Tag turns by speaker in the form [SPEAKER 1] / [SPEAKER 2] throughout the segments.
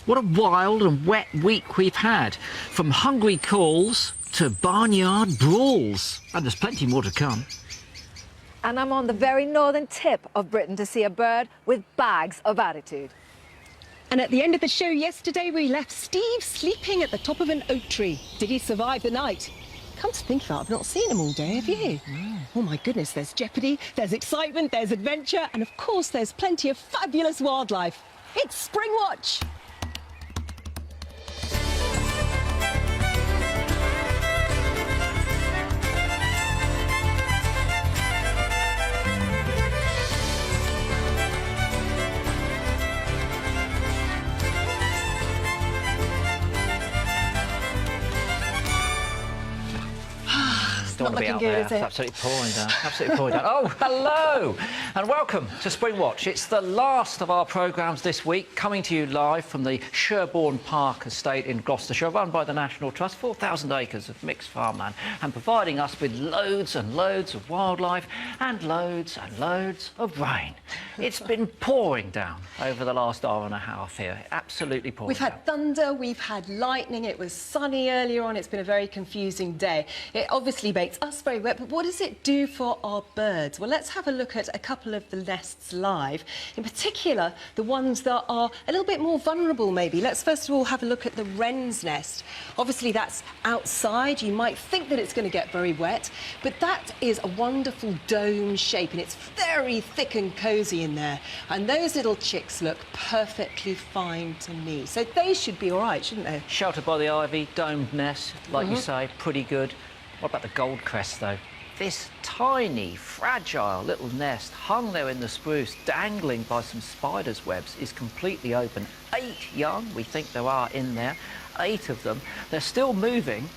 [SPEAKER 1] What a wild and wet week we've had, from hungry calls to barnyard brawls. And there's plenty more to come.
[SPEAKER 2] And I'm on the very northern tip of Britain to see a bird with bags of attitude.
[SPEAKER 3] And at the end of the show yesterday, we left Steve sleeping at the top of an oak tree. Did he survive the night? Come to think of it, I've not seen him all day, have you? No. Oh my goodness, there's jeopardy, there's excitement, there's adventure, and of course there's plenty of fabulous wildlife. It's Springwatch!
[SPEAKER 1] Don't want to be out
[SPEAKER 3] good,
[SPEAKER 1] there.
[SPEAKER 3] is it?
[SPEAKER 1] It's absolutely pouring down. Absolutely pouring down. Oh, hello, and welcome to Springwatch. It's the last of our programmes this week, coming to you live from the Sherborne Park estate in Gloucestershire, run by the National Trust, 4,000 acres of mixed farmland, and providing us with loads and loads of wildlife and loads of rain. It's been pouring down over the last hour and a half here. Absolutely pouring
[SPEAKER 3] We've had thunder, we've had lightning, it was sunny earlier on, it's been a very confusing day. It obviously makes us very wet, but what does it do for our birds? Well, let's have a look at a couple of the nests live, in particular the ones that are a little bit more vulnerable maybe. Let's first of all have a look at the wren's nest. Obviously that's outside, you might think that it's going to get very wet, but that is a wonderful dome shape and it's very thick and cosy in there, and those little chicks look perfectly fine to me, so they should be all right, shouldn't they?
[SPEAKER 1] Sheltered by the ivy, domed nest, like you say, pretty good. What about the goldcrest, though? This tiny, fragile little nest hung there in the spruce, dangling by some spiders' webs, is completely open. 8 young, we think there are in there, 8 of them. They're still moving,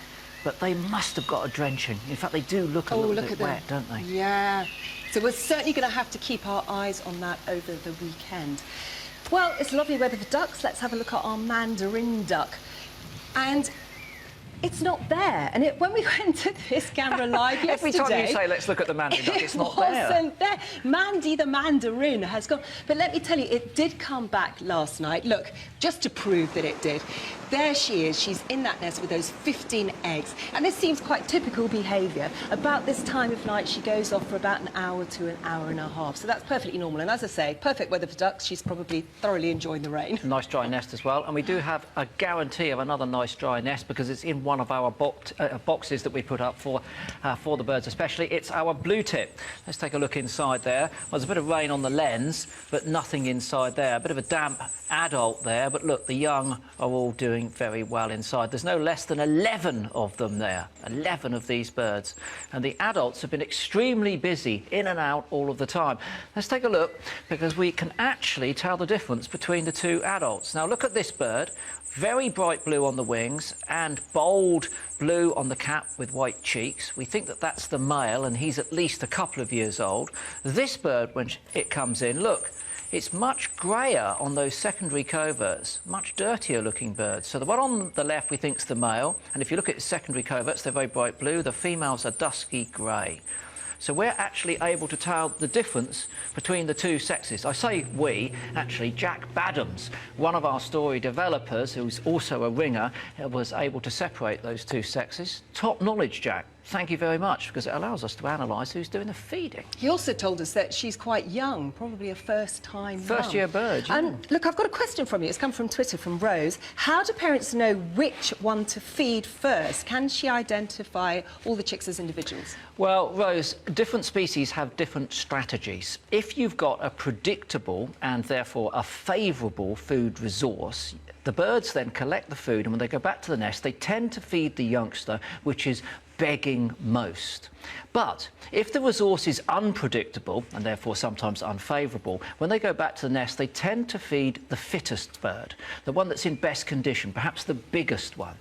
[SPEAKER 1] but they must have got a drenching. In fact, they do look a little bit wet, don't they?
[SPEAKER 3] Yeah. So we're certainly going to have to keep our eyes on that over the weekend. Well, it's lovely weather for ducks. Let's have a look at our mandarin duck. And it's not there. And when we went to this camera live yesterday...
[SPEAKER 1] Every time you say, let's look at the mandarin duck, it's not there.
[SPEAKER 3] It wasn't there. Mandy the mandarin has gone. But let me tell you, it did come back last night. Look, just to prove that it did. There she is. She's in that nest with those 15 eggs. And this seems quite typical behaviour. About this time of night, she goes off for about an hour to an hour and a half. So that's perfectly normal. And as I say, perfect weather for ducks. She's probably thoroughly enjoying the rain.
[SPEAKER 1] Nice dry nest as well. And we do have a guarantee of another nice dry nest because it's in one of our boxes that we put up for the birds especially. It's our blue tip. Let's take a look inside there. Well, there's a bit of rain on the lens, but nothing inside there. A bit of a damp adult there, but look, the young are all doing very well inside. There's no less than 11 of them there, 11 of these birds, and the adults have been extremely busy, in and out all of the time. Let's take a look, because we can actually tell the difference between the two adults. Now look at this bird, very bright blue on the wings and bold blue on the cap with white cheeks. We think that that's the male, and he's at least a couple of years old. This bird, when it comes in, look, it's much greyer on those secondary coverts, much dirtier looking birds. So the one on the left we think's the male, and if you look at its secondary coverts, they're very bright blue. The females are dusky grey. So we're actually able to tell the difference between the two sexes. I say we, actually, Jack Badams, one of our story developers, who's also a ringer, was able to separate those two sexes. Top knowledge, Jack. Thank you very much, because it allows us to analyse who's doing the feeding.
[SPEAKER 3] He also told us that she's quite young, probably a first-time mum.
[SPEAKER 1] First-year bird, yeah.
[SPEAKER 3] And look, I've got a question from you. It's come from Twitter, from Rose. How do parents know which one to feed first? Can she identify all the chicks as individuals?
[SPEAKER 1] Well, Rose, different species have different strategies. If you've got a predictable and therefore a favourable food resource, the birds then collect the food, and when they go back to the nest, they tend to feed the youngster, which is begging most. But if the resource is unpredictable and therefore sometimes unfavourable, when they go back to the nest, they tend to feed the fittest bird, the one that's in best condition, perhaps the biggest one.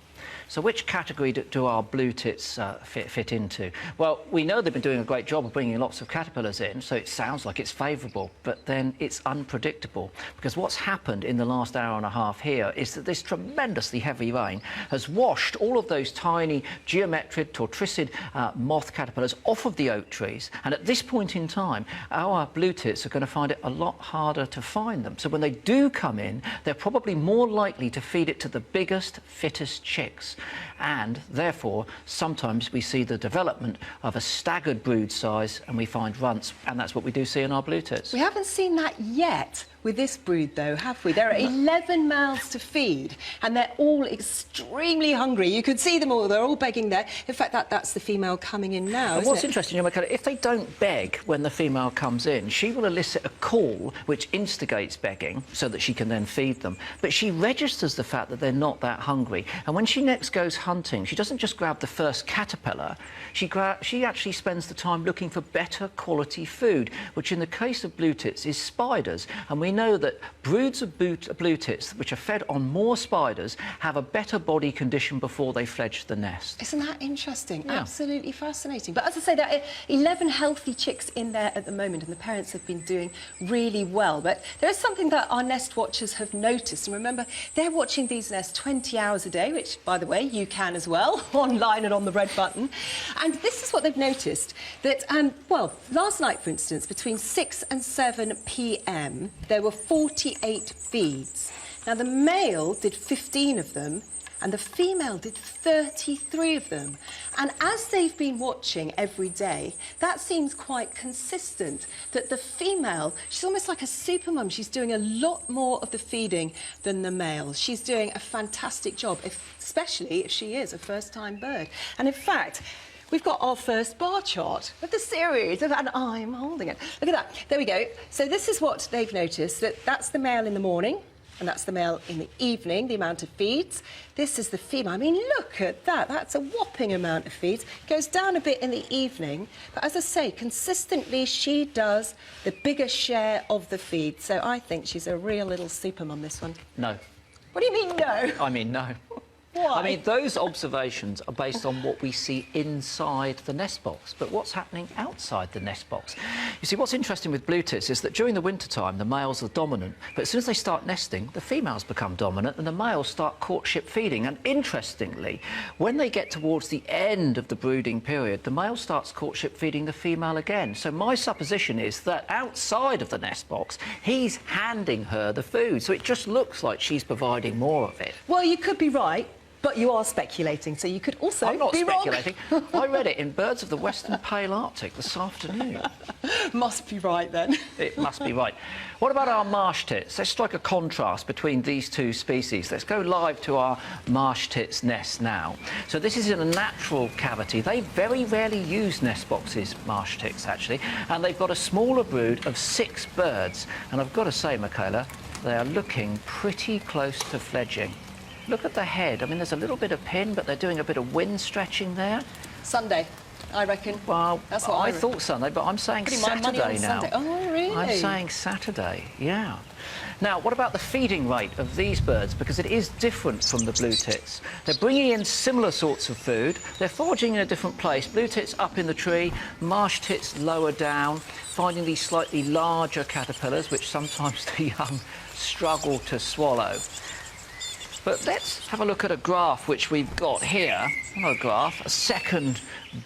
[SPEAKER 1] So which category do our blue tits fit into? Well, we know they've been doing a great job of bringing lots of caterpillars in, so it sounds like it's favourable, but then it's unpredictable, because what's happened in the last hour and a half here is that this tremendously heavy rain has washed all of those tiny geometric, tortricid moth caterpillars off of the oak trees, and at this point in time, our blue tits are going to find it a lot harder to find them. So when they do come in, they're probably more likely to feed it to the biggest, fittest chicks, and therefore sometimes we see the development of a staggered brood size and we find runts, and that's what we do see in our blue tits.
[SPEAKER 3] We haven't seen that yet with this brood, though, have we? There are 11 mouths to feed, and they're all extremely hungry. You could see them all. They're all begging there. In fact, that's the female coming in now,
[SPEAKER 1] And what's interesting, if they don't beg when the female comes in, she will elicit a call which instigates begging so that she can then feed them. But she registers the fact that they're not that hungry. And when she next goes hunting, she doesn't just grab the first caterpillar. She actually spends the time looking for better quality food, which in the case of blue tits is spiders. And we know that broods of blue tits, which are fed on more spiders, have a better body condition before they fledge the nest.
[SPEAKER 3] Isn't that interesting?
[SPEAKER 1] Yeah.
[SPEAKER 3] Absolutely fascinating. But as I say, there are 11 healthy chicks in there at the moment, and the parents have been doing really well. But there is something that our nest watchers have noticed. And remember, they're watching these nests 20 hours a day, which, by the way, you can as well, online and on the red button. And this is what they've noticed, that, well, last night, for instance, between 6 and 7 p.m, there were 48 feeds. Now, the male did 15 of them, and the female did 33 of them. And as they've been watching every day, that seems quite consistent, that the female, she's almost like a super mum. She's doing a lot more of the feeding than the male. She's doing a fantastic job, especially if she is a first-time bird. And in fact, we've got our first bar chart of the series, and I'm holding it. Look at that. There we go. So this is what they've noticed, that's the male in the morning, and that's the male in the evening, the amount of feeds. This is the female. I mean, look at that. That's a whopping amount of feeds. Goes down a bit in the evening, but as I say, consistently she does the bigger share of the feed. So I think she's a real little super mum, this one.
[SPEAKER 1] No.
[SPEAKER 3] What do you mean, no?
[SPEAKER 1] I mean, no.
[SPEAKER 3] Why?
[SPEAKER 1] I mean, those observations are based on what we see inside the nest box, but what's happening outside the nest box? You see, what's interesting with blue tits is that during the winter time, the males are dominant, but as soon as they start nesting, the females become dominant and the males start courtship feeding. And interestingly, when they get towards the end of the brooding period, the male starts courtship feeding the female again. So my supposition is that outside of the nest box, he's handing her the food, so it just looks like she's providing more of it.
[SPEAKER 3] Well, you could be right, but you are speculating, so you could also
[SPEAKER 1] I'm not
[SPEAKER 3] be
[SPEAKER 1] speculating.
[SPEAKER 3] wrong.
[SPEAKER 1] I read it in Birds of the Western Pale Arctic this afternoon.
[SPEAKER 3] Must be right, then.
[SPEAKER 1] It must be right. What about our marsh tits? Let's strike a contrast between these two species. Let's go live to our marsh tits nest now. So this is in a natural cavity. They very rarely use nest boxes, marsh tits, actually, and they've got a smaller brood of 6 birds. And I've got to say, Michaela, they are looking pretty close to fledging. Look at the head. I mean, there's a little bit of pin, but they're doing a bit of wing stretching there.
[SPEAKER 3] Sunday, I reckon.
[SPEAKER 1] Well,
[SPEAKER 3] that's what I
[SPEAKER 1] thought Sunday, but I'm saying
[SPEAKER 3] Putting my money
[SPEAKER 1] Saturday
[SPEAKER 3] on
[SPEAKER 1] now.
[SPEAKER 3] Sunday. Oh, really?
[SPEAKER 1] I'm saying Saturday, yeah. Now, what about the feeding rate of these birds? Because it is different from the blue tits. They're bringing in similar sorts of food. They're foraging in a different place. Blue tits up in the tree, marsh tits lower down, finding these slightly larger caterpillars, which sometimes the young struggle to swallow. But let's have a look at a graph which we've got here. Not a graph, a second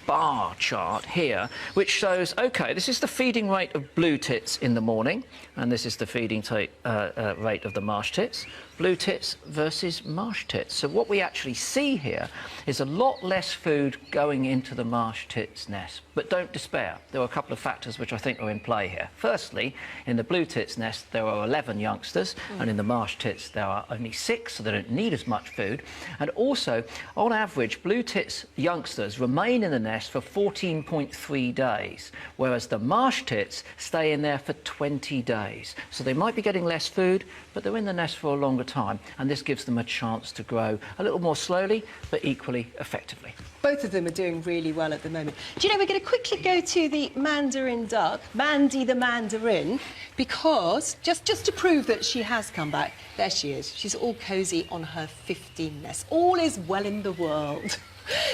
[SPEAKER 1] bar chart here, which shows, OK, this is the feeding rate of blue tits in the morning, and this is the feeding rate of the marsh tits. Blue tits versus marsh tits. So what we actually see here is a lot less food going into the marsh tits nest. But don't despair. There are a couple of factors which I think are in play here. Firstly, in the blue tits nest, there are 11 youngsters, and in the marsh tits, there are only 6, so they don't need as much food. And also, on average, blue tits youngsters remain in the nest for 14.3 days, whereas the marsh tits stay in there for 20 days. So they might be getting less food, but they're in the nest for a longer time, and this gives them a chance to grow a little more slowly, but equally effectively.
[SPEAKER 3] Both of them are doing really well at the moment. Do you know, we're going to quickly go to the Mandarin duck, Mandy the Mandarin, because just to prove that she has come back, there she is. She's all cosy on her 15 nest. All is well in the world.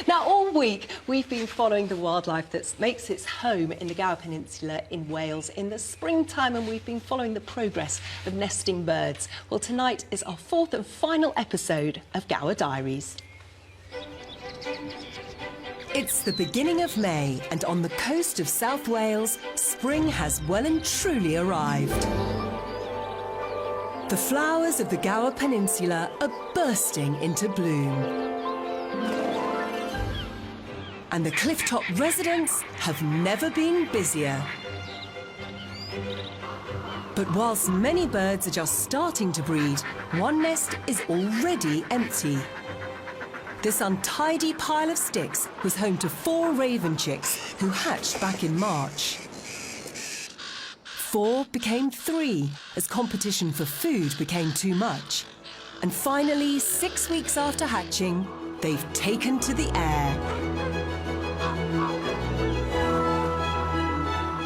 [SPEAKER 3] Now, all week, we've been following the wildlife that makes its home in the Gower Peninsula in Wales in the springtime, and we've been following the progress of nesting birds. Well, tonight is our 4th and final episode of Gower Diaries.
[SPEAKER 4] It's the beginning of May, and on the coast of South Wales, spring has well and truly arrived. The flowers of the Gower Peninsula are bursting into bloom. And the clifftop residents have never been busier. But whilst many birds are just starting to breed, one nest is already empty. This untidy pile of sticks was home to 4 raven chicks who hatched back in March. 4 became 3 as competition for food became too much. And finally, 6 weeks after hatching, they've taken to the air.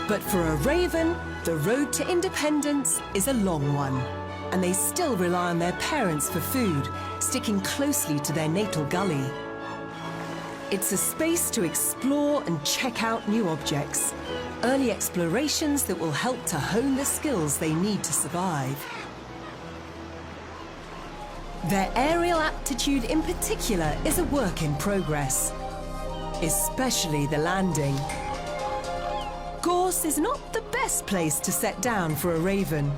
[SPEAKER 4] But for a raven, the road to independence is a long one, and they still rely on their parents for food, sticking closely to their natal gully. It's a space to explore and check out new objects, early explorations that will help to hone the skills they need to survive. Their aerial aptitude in particular is a work in progress, especially the landing. Gorse is not the best place to set down for a raven.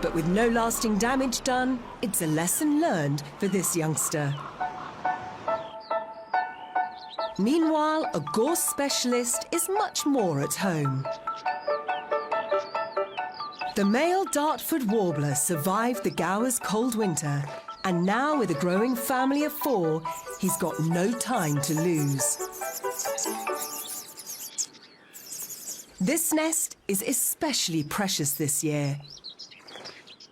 [SPEAKER 4] But with no lasting damage done, it's a lesson learned for this youngster. Meanwhile, a gorse specialist is much more at home. The male Dartford warbler survived the Gower's cold winter, and now with a growing family of 4, he's got no time to lose. This nest is especially precious this year.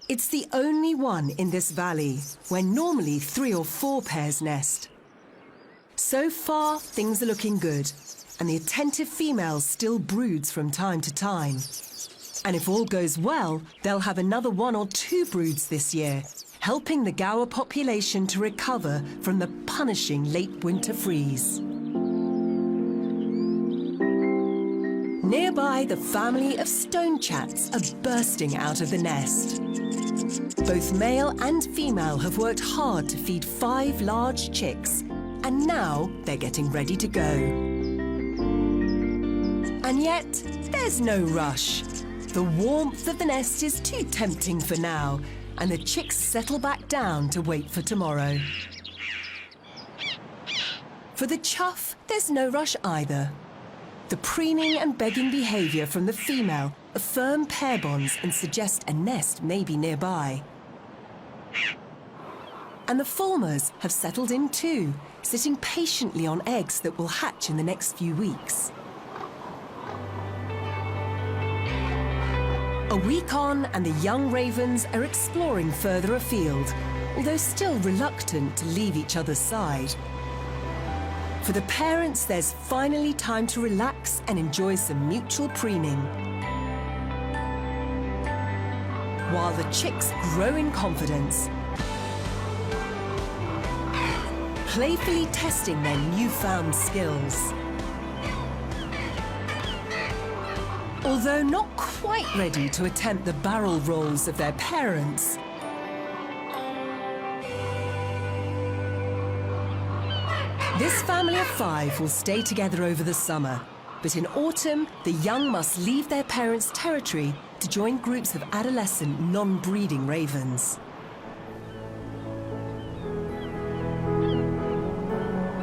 [SPEAKER 4] It's the only one in this valley, where normally 3 or 4 pairs nest. So far, things are looking good, and the attentive female still broods from time to time. And if all goes well, they'll have another 1 or 2 broods this year, helping the Gower population to recover from the punishing late winter freeze. Nearby, the family of stonechats are bursting out of the nest. Both male and female have worked hard to feed 5 large chicks, and now they're getting ready to go. And yet, there's no rush. The warmth of the nest is too tempting for now, and the chicks settle back down to wait for tomorrow. For the chough, there's no rush either. The preening and begging behaviour from the female affirm pair bonds and suggest a nest may be nearby. And the fulmars have settled in too, sitting patiently on eggs that will hatch in the next few weeks. A week on, and the young ravens are exploring further afield, although still reluctant to leave each other's side. For the parents, there's finally time to relax and enjoy some mutual preening, while the chicks grow in confidence, playfully testing their newfound skills. Although not quite ready to attempt the barrel rolls of their parents, this family of 5 will stay together over the summer, but in autumn, the young must leave their parents' territory to join groups of adolescent non-breeding ravens.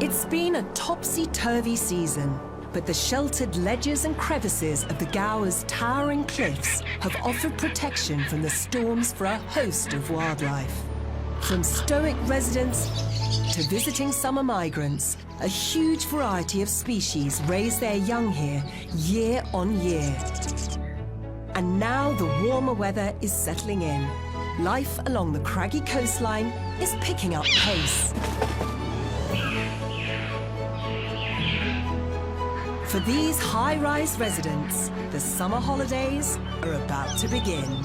[SPEAKER 4] It's been a topsy-turvy season, but the sheltered ledges and crevices of the Gower's towering cliffs have offered protection from the storms for a host of wildlife. From stoic residents to visiting summer migrants, a huge variety of species raise their young here year on year. And now the warmer weather is settling in. Life along the craggy coastline is picking up pace. For these high-rise residents, the summer holidays are about to begin.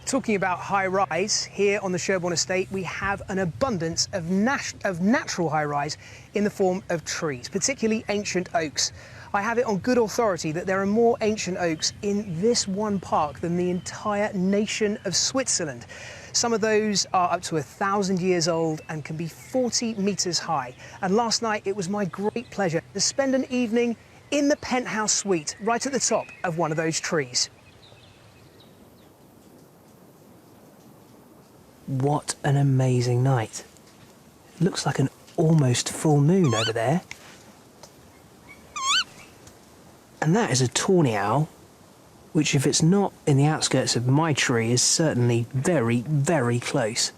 [SPEAKER 5] Talking about high-rise, here on the Sherborne estate we have an abundance of natural high-rise in the form of trees, particularly ancient oaks. I have it on good authority that there are more ancient oaks in this one park than the entire nation of Switzerland. Some of those are up to 1,000 years old and can be 40 metres high. And last night it was my great pleasure to spend an evening in the penthouse suite right at the top of one of those trees. What an amazing night. It looks like an almost full moon over there. And that is a tawny owl, which if it's not in the outskirts of my tree is certainly very, very close.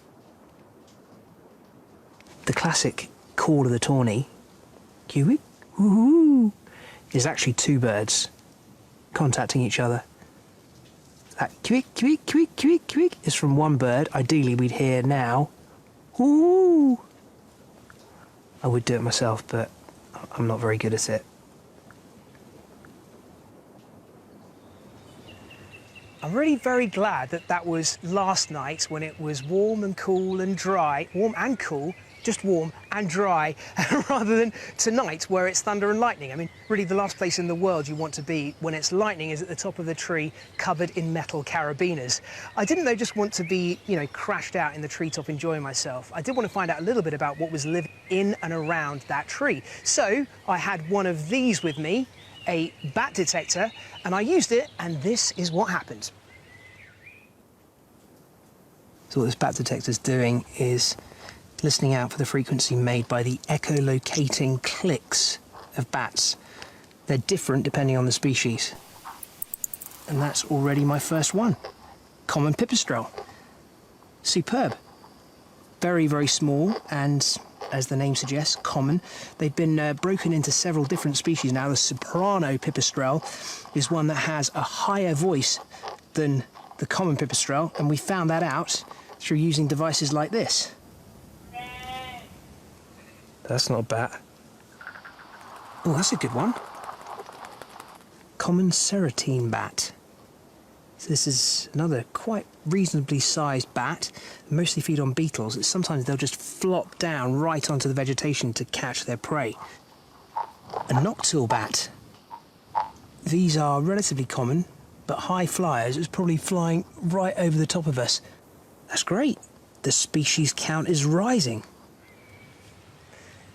[SPEAKER 5] The classic call of the tawny, kiwi, woohoo, is actually two birds contacting each other. That kiwi, kiwi, kiwi, kiwi, kiwi is from one bird. Ideally we'd hear now, woo. I would do it myself, but I'm not very good at it. I'm really very glad that that was last night when it was warm and cool and dry, warm and cool, just warm and dry, rather than tonight where it's thunder and lightning. I mean, really the last place in the world you want to be when it's lightning is at the top of the tree covered in metal carabiners. I didn't though just want to be, crashed out in the treetop enjoying myself. I did want to find out a little bit about what was living in and around that tree. So I had one of these with me, a bat detector, and I used it, and this is what happened. So what this bat detector's doing is listening out for the frequency made by the echolocating clicks of bats. They're different depending on the species. And that's already my first one. Common pipistrelle. Superb. Very, very small and, as the name suggests, common. They've been broken into several different species now. The soprano pipistrelle is one that has a higher voice than the common pipistrelle, and we found that out through using devices like this. That's not a bat. Oh, that's a good one. Common serotine bat. So this is another quite reasonably sized bat. They mostly feed on beetles. Sometimes they'll just flop down right onto the vegetation to catch their prey. A noctule bat. These are relatively common, but high flyers. It's probably flying right over the top of us. That's great. The species count is rising.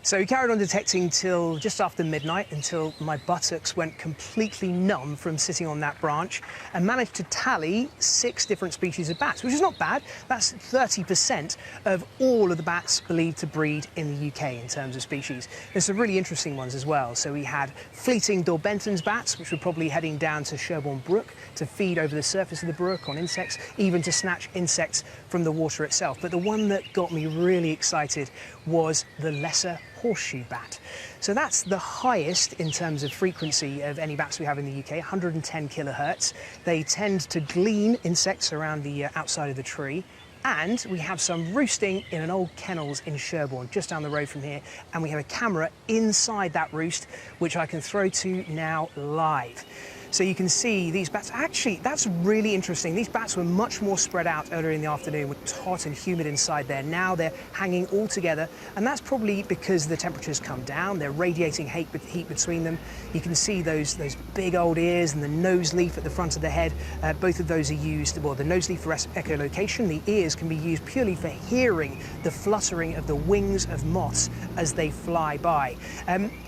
[SPEAKER 5] So we carried on detecting till just after midnight, until my buttocks went completely numb from sitting on that branch, and managed to tally 6 different species of bats, which is not bad. That's 30% of all of the bats believed to breed in the UK in terms of species. There's some really interesting ones as well. So we had fleeting Dorbenton's bats, which were probably heading down to Sherborne Brook to feed over the surface of the brook on insects, even to snatch insects from the water itself. But the one that got me really excited was the lesser horseshoe bat. So that's the highest in terms of frequency of any bats we have in the UK, 110 kilohertz. They tend to glean insects around the outside of the tree. And we have some roosting in an old kennels in Sherborne, just down the road from here. And we have a camera inside that roost, which I can throw to now live. So you can see these bats. Actually, that's really interesting. These bats were much more spread out earlier in the afternoon when it was hot and humid inside there. Now they're hanging all together, and that's probably because the temperatures come down. They're radiating heat between them. You can see those big old ears and the nose leaf at the front of the head. Both of those are used, well, the nose leaf for echolocation. The ears can be used purely for hearing the fluttering of the wings of moths as they fly by.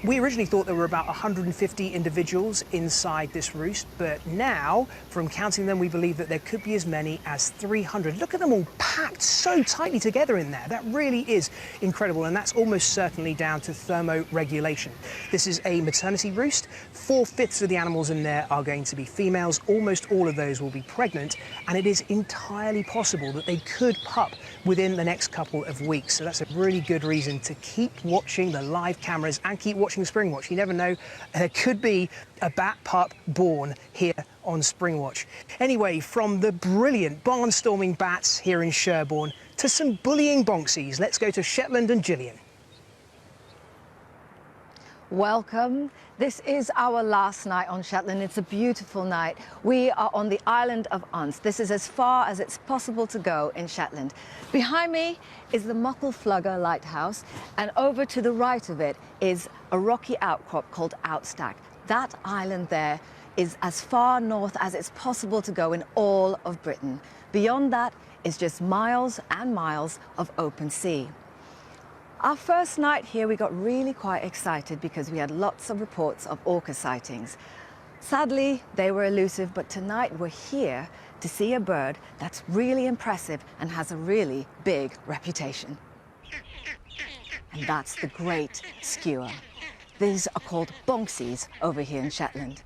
[SPEAKER 5] We originally thought there were about 150 individuals inside this this roost, but now, from counting them, we believe that there could be as many as 300. Look at them all packed so tightly together in there. That really is incredible, and that's almost certainly down to thermoregulation. This is a maternity roost. 4/5 of the animals in there are going to be females. Almost all of those will be pregnant, and it is entirely possible that they could pup within the next couple of weeks. So that's a really good reason to keep watching the live cameras and keep watching Springwatch. You never know, there could be a bat pup born here on Springwatch. Anyway, from the brilliant barnstorming bats here in Sherborne to some bullying bonksies, let's go to Shetland and Gillian.
[SPEAKER 2] Welcome. This is our last night on Shetland. It's a beautiful night. We are on the island of Uns. This is as far as it's possible to go in Shetland. Behind me is the Muckleflugger Lighthouse, and over to the right of it is a rocky outcrop called Outstack. That island there is as far north as it's possible to go in all of Britain. Beyond that is just miles and miles of open sea. Our first night here, we got really quite excited because we had lots of reports of orca sightings. Sadly, they were elusive, but tonight we're here to see a bird that's really impressive and has a really big reputation. And that's the great skua. These are called bonksies over here in Shetland.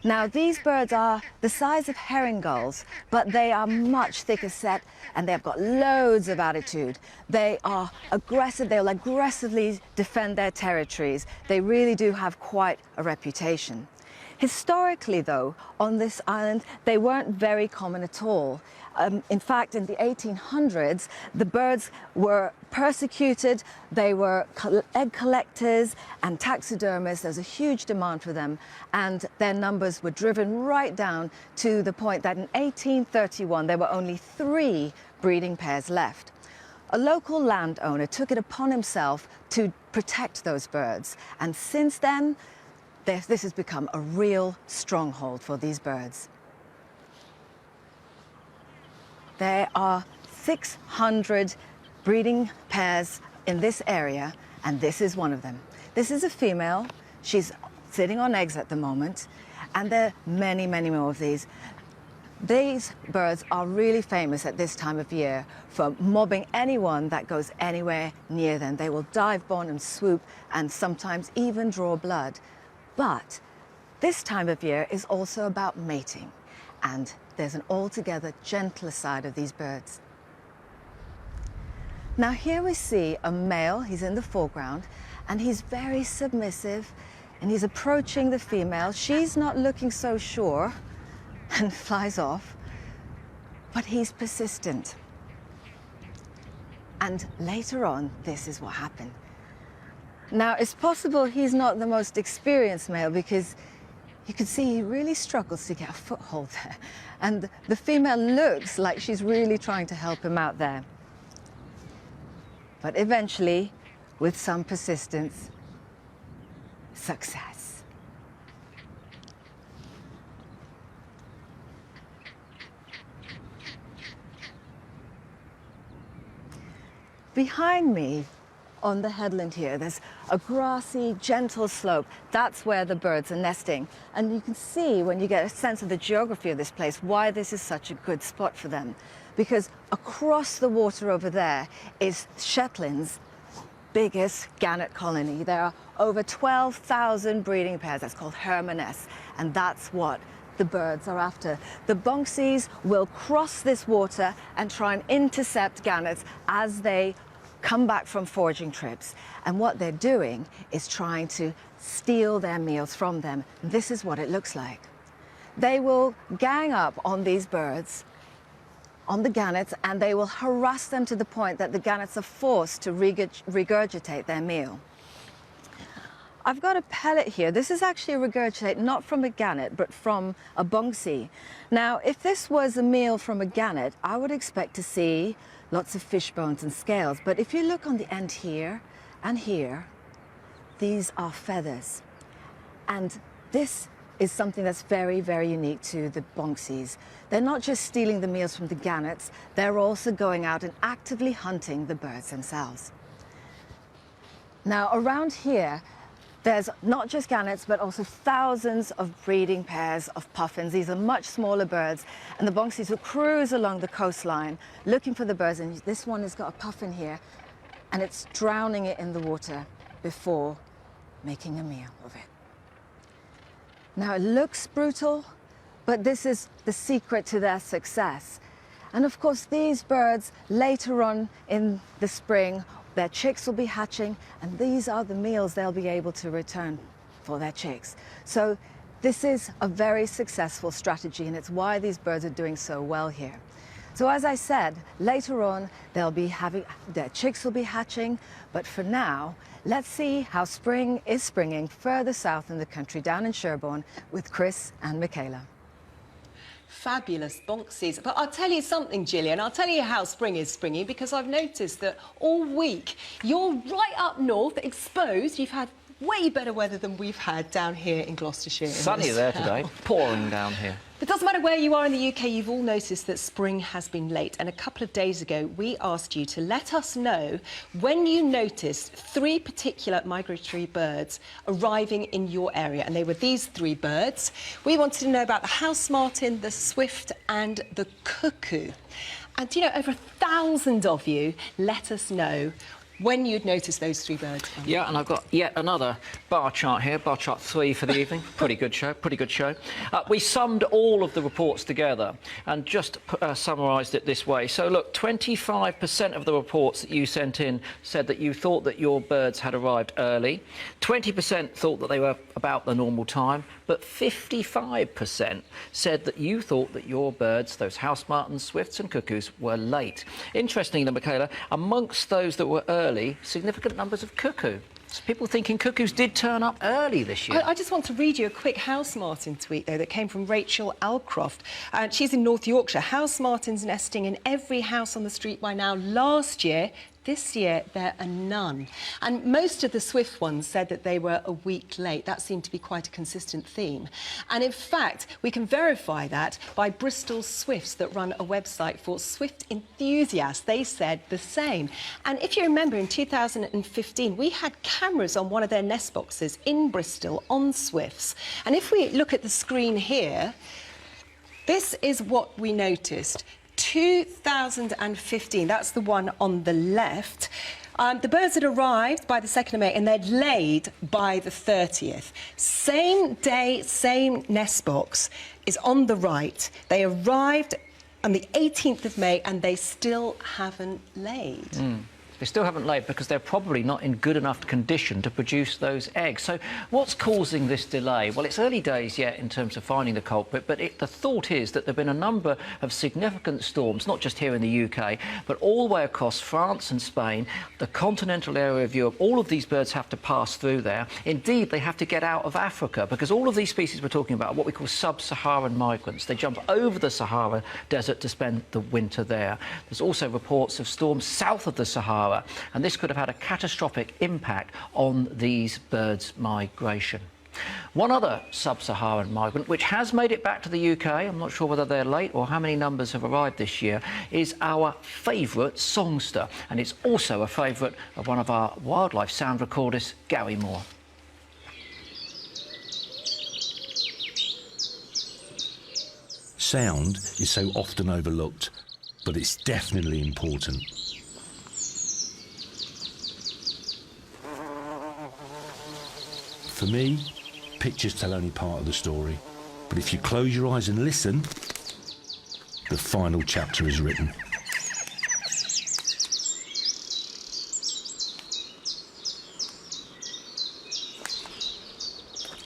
[SPEAKER 2] Now, these birds are the size of herring gulls, but they are much thicker set and they've got loads of attitude. They are aggressive, they'll aggressively defend their territories. They really do have quite a reputation. Historically, though, on this island, they weren't very common at all. In fact, in the 1800s, the birds were persecuted. They were egg collectors and taxidermists. There's a huge demand for them, and their numbers were driven right down to the point that in 1831, there were only 3 breeding pairs left. A local landowner took it upon himself to protect those birds, and since then, this has become a real stronghold for these birds. There are 600 breeding pairs in this area, and this is one of them. This is a female. She's sitting on eggs at the moment, and there are many, many more of these. These birds are really famous at this time of year for mobbing anyone that goes anywhere near them. They will dive bomb and swoop and sometimes even draw blood. But this time of year is also about mating, and there's an altogether gentler side of these birds. Now here we see a male. He's in the foreground, and he's very submissive, and he's approaching the female. She's not looking so sure and flies off, but he's persistent. And later on, this is what happened. Now, it's possible he's not the most experienced male because you can see he really struggles to get a foothold there. And the female looks like she's really trying to help him out there. But eventually, with some persistence, success. Behind me, on the headland here, there's a grassy, gentle slope. That's where the birds are nesting. And you can see, when you get a sense of the geography of this place, why this is such a good spot for them. Because across the water over there is Shetland's biggest gannet colony. There are over 12,000 breeding pairs. That's called hermanests, and that's what the birds are after. The bonksies will cross this water and try and intercept gannets as they come back from foraging trips, and what they're doing is trying to steal their meals from them. This is what it looks like. They will gang up on these birds, on the gannets, and they will harass them to the point that the gannets are forced to regurgitate their meal. I've got a pellet here. This is actually a regurgitate, not from a gannet, but from a bonksi. Now, if this was a meal from a gannet, I would expect to see lots of fish bones and scales. But if you look on the end here and here, these are feathers. And this is something that's very, very unique to the bonksies. They're not just stealing the meals from the gannets, they're also going out and actively hunting the birds themselves. Now, around here, There's not just gannets, but also thousands of breeding pairs of puffins. These are much smaller birds, and the Bonxies will cruise along the coastline looking for the birds. And this one has got a puffin here, and it's drowning it in the water before making a meal of it. Now, it looks brutal, but this is the secret to their success. And of course, these birds later on in the spring, their chicks will be hatching, and these are the meals they'll be able to return for their chicks. So this is a very successful strategy, and it's why these birds are doing so well here. So as I said, later on, their chicks will be hatching, but for now, let's see how spring is springing further south in the country, down in Sherborne, with Chris and Michaela.
[SPEAKER 3] Fabulous Bonxies. But I'll tell you something, Gillian, I'll tell you how spring is springing, because I've noticed that all week you're right up north, exposed. You've had way better weather than we've had down here in Gloucestershire.
[SPEAKER 1] Sunny there today, pouring down here.
[SPEAKER 3] It doesn't matter where you are in the UK, you've all noticed that spring has been late. And a couple of days ago, we asked you to let us know when you noticed 3 particular migratory birds arriving in your area. And they were these 3 birds. We wanted to know about the house martin, the swift and the cuckoo. And, you know, over 1,000 of you let us know when you'd noticed those 3 birds.
[SPEAKER 1] Yeah, and I've got yet another bar chart here, bar chart 3 for the evening. Pretty good show, pretty good show. We summed all of the reports together and just summarised it this way. So look, 25% of the reports that you sent in said that you thought that your birds had arrived early. 20% thought that they were about the normal time, but 55% said that you thought that your birds, those house martins, swifts and cuckoos, were late. Interestingly, Michaela, amongst those that were early, significant numbers of cuckoo. So people thinking cuckoos did turn up early this year.
[SPEAKER 3] I just want to read you a quick house martin tweet, though, that came from Rachel Alcroft. She's in North Yorkshire. House martins nesting in every house on the street by now. Last year, this year, there are none. And most of the swift ones said that they were a week late. That seemed to be quite a consistent theme. And in fact, we can verify that by Bristol Swifts that run a website for Swift enthusiasts. They said the same. And if you remember, in 2015, we had cameras on one of their nest boxes in Bristol on swifts. And if we look at the screen here, this is what we noticed. 2015, that's the one on the left. The birds had arrived by the 2nd of May and they'd laid by the 30th. Same day, same nest box is on the right. They arrived on the 18th of May and they still haven't laid.
[SPEAKER 1] They still haven't laid because they're probably not in good enough condition to produce those eggs. So what's causing this delay? Well, it's early days yet in terms of finding the culprit, but the thought is that there have been a number of significant storms, not just here in the UK, but all the way across France and Spain, the continental area of Europe. All of these birds have to pass through there. Indeed, they have to get out of Africa, because all of these species we're talking about are what we call sub-Saharan migrants. They jump over the Sahara Desert to spend the winter there. There's also reports of storms south of the Sahara, and this could have had a catastrophic impact on these birds' migration. One other sub-Saharan migrant, which has made it back to the UK, I'm not sure whether they're late or how many numbers have arrived this year, is our favourite songster, and it's also a favourite of one of our wildlife sound recordists, Gary Moore.
[SPEAKER 6] Sound is so often overlooked, but it's definitely important. For me, pictures tell only part of the story, but if you close your eyes and listen, the final chapter is written.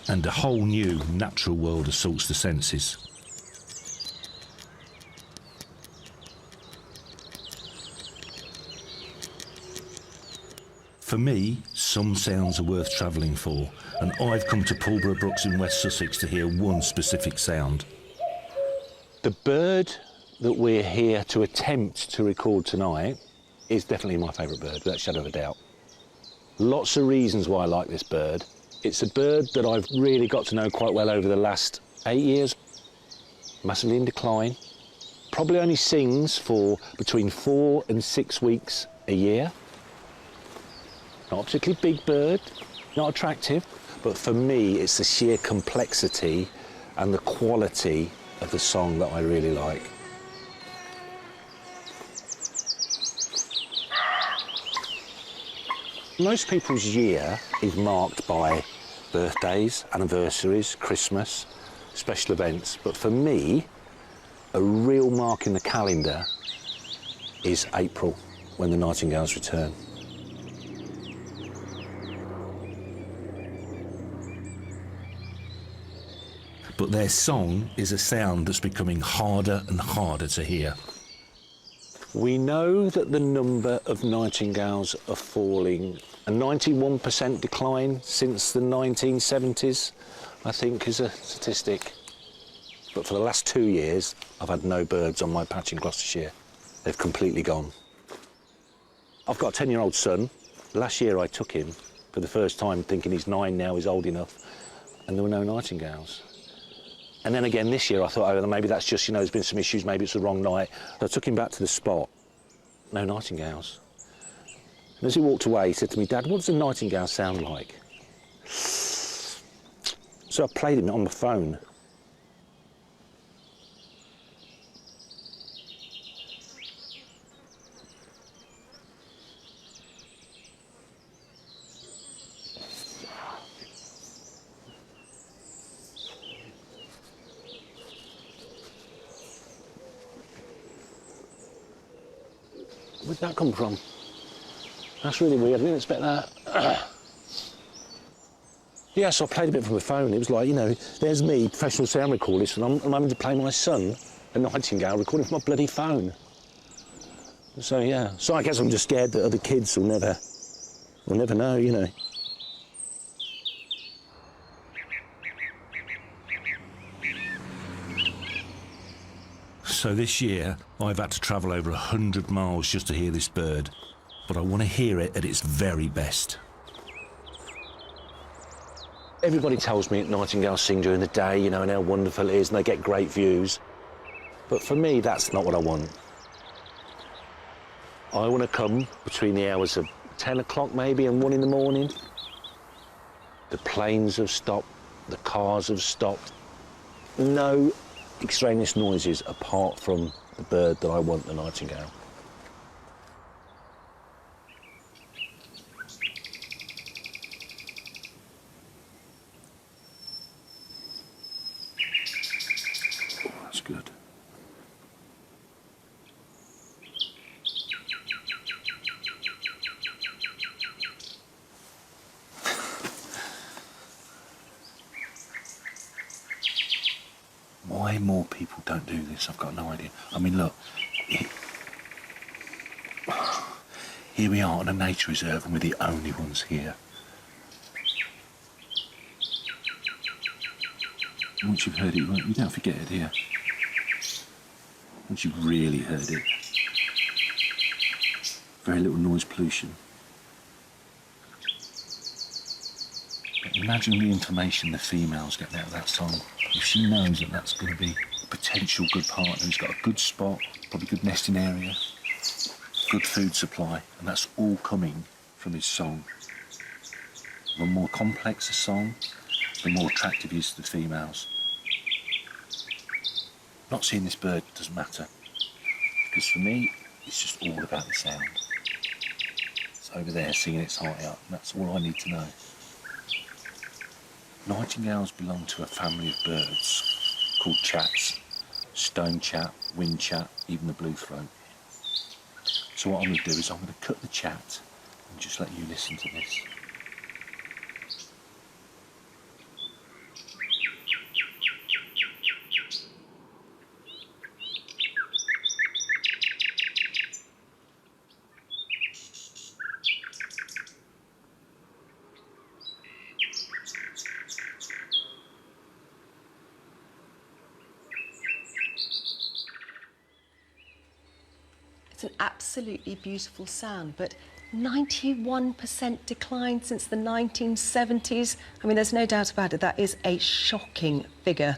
[SPEAKER 6] And a whole new natural world assaults the senses. For me, some sounds are worth travelling for, and I've come to Pulborough Brooks in West Sussex to hear one specific sound. The bird that we're here to attempt to record tonight is definitely my favourite bird, without a shadow of a doubt. Lots of reasons why I like this bird. It's a bird that I've really got to know quite well over the last 8 years. Massively in decline. Probably only sings for between 4 and 6 weeks a year. Not a particularly big bird, not attractive, But for me, it's the sheer complexity and the quality of the song that I really like. Most people's year is marked by birthdays, anniversaries, Christmas, special events. But for me, a real mark in the calendar is April, when the nightingales return. But their song is a sound that's becoming harder and harder to hear. We know that the number of nightingales are falling. A 91% decline since the 1970s, I think, is a statistic. But for the last 2 years, I've had no birds on my patch in Gloucestershire. They've completely gone. I've got a 10-year-old son. Last year I took him for the first time, thinking he's 9 now, he's old enough, and there were no nightingales. And then again this year I thought, oh, maybe that's just, you know, there's been some issues, maybe it's the wrong night. So I took him back to the spot. No nightingales. And as he walked away, he said to me, Dad, what does a nightingale sound like? So I played him on the phone. Where'd that come from? That's really weird, I didn't expect that. Yeah, so I played a bit from the phone. It was like, you know, there's me, professional sound recordist, and I'm having to play my son, a nightingale, recording from my bloody phone. So, yeah. So I guess I'm just scared that other kids will never know, you know. So this year, I've had to travel over 100 miles just to hear this bird, but I want to hear it at its very best. Everybody tells me nightingales sing during the day, you know, and how wonderful it is, and they get great views. But for me, that's not what I want. I want to come between the hours of 10 o'clock maybe and 1 in the morning. The planes have stopped, the cars have stopped. No extraneous noises apart from the bird that I want, the nightingale. Oh, that's good. Why more people don't do this, I've got no idea. I mean, look, here we are on a nature reserve and we're the only ones here. Once you've heard it, you don't forget it, do you? Once you've really heard it. Very little noise pollution. But imagine the information the female's getting out of that song. If she knows that that's going to be a potential good partner who's got a good spot, probably good nesting area, good food supply, and that's all coming from his song. The more complex a song, the more attractive he is to the females. Not seeing this bird doesn't matter, because for me, it's just all about the sound. It's over there singing its heart out, and that's all I need to know. Nightingales belong to a family of birds called chats. Stone chat, wind chat, even the blue throat. So what I'm going to do is I'm going to cut the chat and just let you listen to this.
[SPEAKER 3] It's an absolutely beautiful sound, but 91% decline since the 1970s. I mean, there's no doubt about it, that is a shocking figure.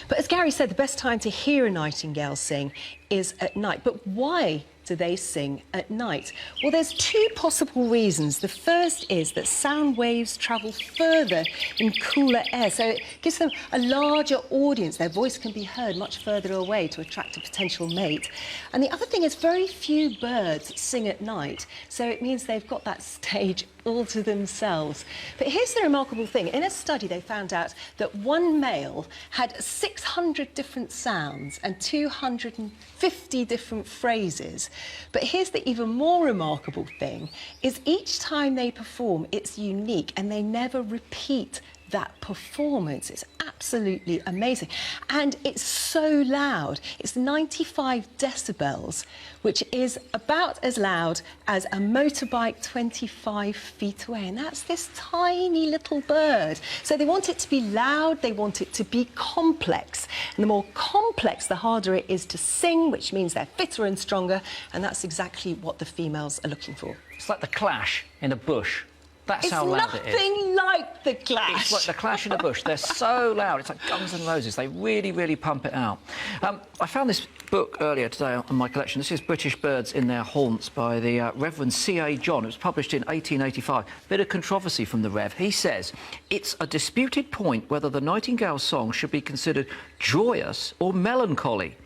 [SPEAKER 3] But as Gary said, the best time to hear a nightingale sing is at night. But why do they sing at night? Well, there's two possible reasons. The first is that sound waves travel further in cooler air, so it gives them a larger audience. Their voice can be heard much further away to attract a potential mate. And the other thing is very few birds sing at night, so it means they've got that stage all to themselves. But here's the remarkable thing. In a study, they found out that one male had 600 different sounds and 250 different phrases. But here's the even more remarkable thing, is each time they perform, it's unique and they never repeat that performance. It's absolutely amazing. And it's so loud. It's 95 decibels, which is about as loud as a motorbike 25 feet away. And that's this tiny little bird. So they want it to be loud, they want it to be complex. And the more complex, the harder it is to sing, which means they're fitter and stronger. And that's exactly what the females are looking for.
[SPEAKER 1] It's like the Clash in a bush. That's how loud it is.
[SPEAKER 3] It's nothing like the Clash.
[SPEAKER 1] It's like the Clash in a bush. They're so loud. It's like Guns N' Roses. They really, really pump it out. I found this book earlier today in my collection. This is British Birds in Their Haunts by the Reverend C.A. John. It was published in 1885. Bit of controversy from the Rev. He says, it's a disputed point whether the Nightingale's song should be considered joyous or melancholy.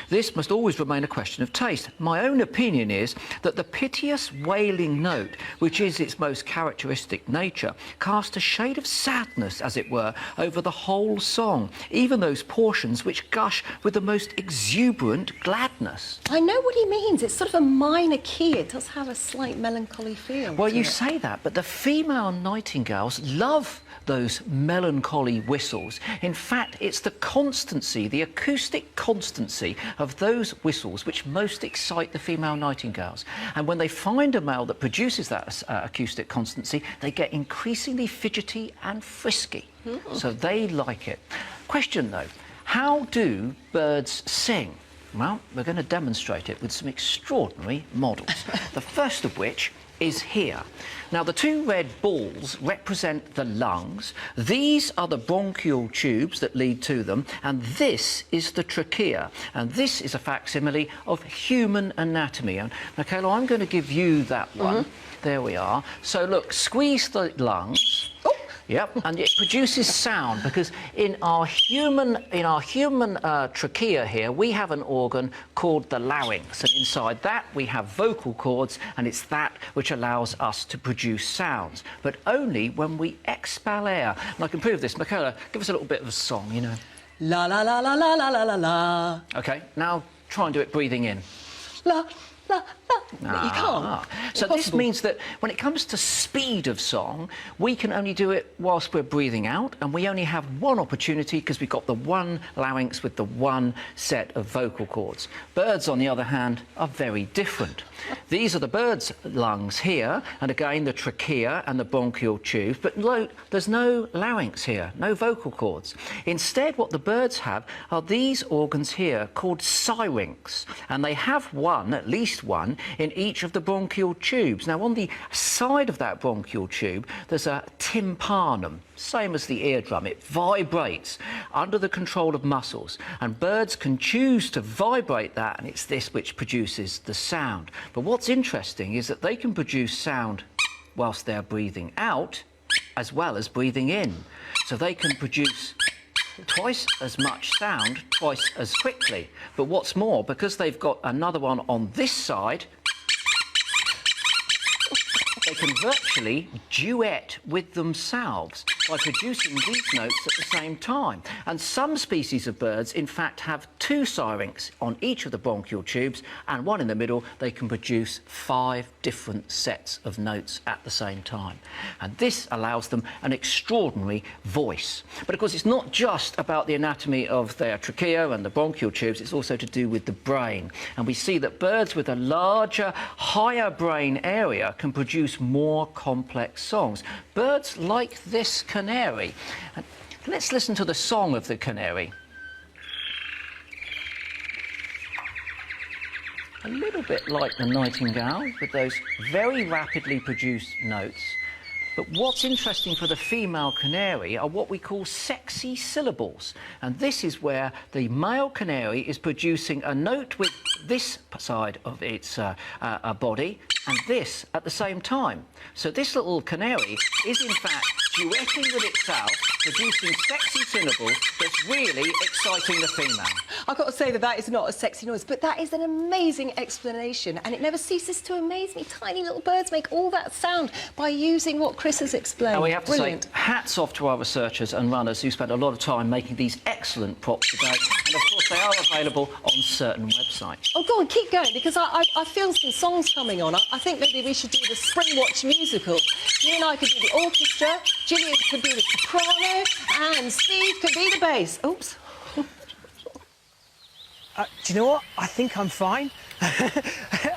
[SPEAKER 1] This must always remain a question of taste. My own opinion is that the piteous wailing note, which is its most characteristic nature, casts a shade of sadness, as it were, over the whole song, even those portions which gush with the most exuberant gladness.
[SPEAKER 3] I know what he means. It's sort of a minor key. It does have a slight melancholy feel.
[SPEAKER 1] Well,
[SPEAKER 3] to
[SPEAKER 1] you
[SPEAKER 3] it.
[SPEAKER 1] say that, but the female nightingales love those melancholy whistles. In fact, it's the constancy, the acoustic constancy of those whistles which most excite the female nightingales. And when they find a male that produces that acoustic constancy, they get increasingly fidgety and frisky. So they like it. Question though, how do birds sing? Well, we're going to demonstrate it with some extraordinary models. The first of which is here. Now, the two red balls represent the lungs. These are the bronchial tubes that lead to them, and this is the trachea. And this is a facsimile of human anatomy. And, Michaela, I'm going to give you that one. There we are. So, look, squeeze the lungs. Yep, and it produces sound because in our human trachea here, we have an organ called the larynx, and inside that we have vocal cords, and it's that which allows us to produce sounds, but only when we expel air. And I can prove this. Michaela, give us a little bit of a song, you know.
[SPEAKER 3] La la la la la la la la la.
[SPEAKER 1] Okay, now try and do it breathing in.
[SPEAKER 3] La la la. You can't.
[SPEAKER 1] So this means that when it comes to speed of song, we can only do it whilst we're breathing out, and we only have one opportunity because we've got the one larynx with the one set of vocal cords. Birds, on the other hand, are very different. These are the bird's lungs here, and again the trachea and the bronchial tubes, but note there's no larynx here, no vocal cords. Instead, what the birds have are these organs here called syrinx, and they have one, at least one, in each of the bronchial tubes. Now, on the side of that bronchial tube, there's a tympanum, same as the eardrum. It vibrates under the control of muscles, and birds can choose to vibrate that, and it's this which produces the sound. But what's interesting is that they can produce sound whilst they're breathing out as well as breathing in. So they can produce twice as much sound twice as quickly. But what's more, because they've got another one on this side, they can virtually duet with themselves by producing these notes at the same time. And some species of birds, in fact, have two syrinx on each of the bronchial tubes, and one in the middle. They can produce 5 different sets of notes at the same time. And this allows them an extraordinary voice. But of course, it's not just about the anatomy of their trachea and the bronchial tubes, it's also to do with the brain. And we see that birds with a larger, higher brain area can produce more complex songs. Birds like this canary. Let's listen to the song of the canary. A little bit like the nightingale, with those very rapidly produced notes. But what's interesting for the female canary are what we call sexy syllables. And this is where the male canary is producing a note with this side of its body and this at the same time. So this little canary is in fact duetting with itself, producing sexy syllables that's really exciting the female.
[SPEAKER 3] I've got to say that that is not a sexy noise, but that is an amazing explanation, and it never ceases to amaze me. Tiny little birds make all that sound by using what Chris has explained.
[SPEAKER 1] And we have to
[SPEAKER 3] Brilliant.
[SPEAKER 1] say hats off to our researchers and runners who spent a lot of time making these excellent props today. And of course they are available on certain websites.
[SPEAKER 3] Oh, go on, keep going, because I feel some songs coming on. I think maybe we should do the Springwatch musical. You and I could do the orchestra, Gillian could be the soprano, and Steve could be the bass. Oops.
[SPEAKER 5] Do you know what? I think I'm fine.